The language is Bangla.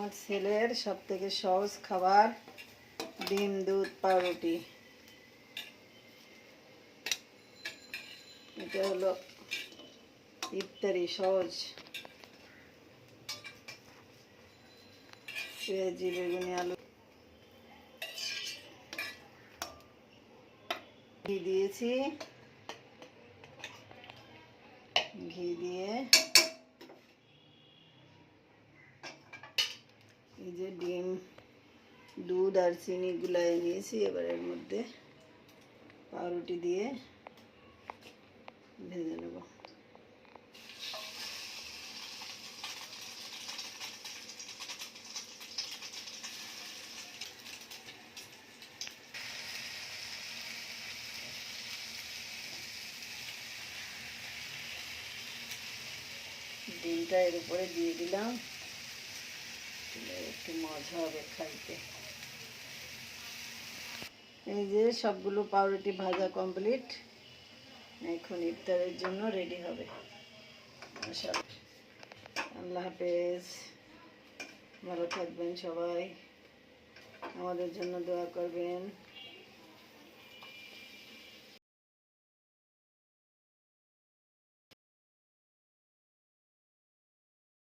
আমার ছেলের সবথেকে সহজ খাবার ডিম দুধ পাউরুটি। এটা হলো ইফতারি সহজ। পেঁয়াজি বেগুনি আলু ঘি দিয়েছি, ঘি দিয়ে এই যে ডিম দুধ আর চিনি গুলায় নিয়েছি। এবার এর মধ্যে পাউরুটি দিয়ে ভেজে নেব। ডিমটা এর উপরে দিয়ে দিলাম, একটু মজা হবে খাইতে। এই যে সবগুলো পাউরুটি ভাজা কমপ্লিট, এখন ইফতারের জন্য রেডি হবে। আল্লাহ হাফেজ, ভালো থাকবেন সবাই, আমাদের জন্য দোয়া করবেন।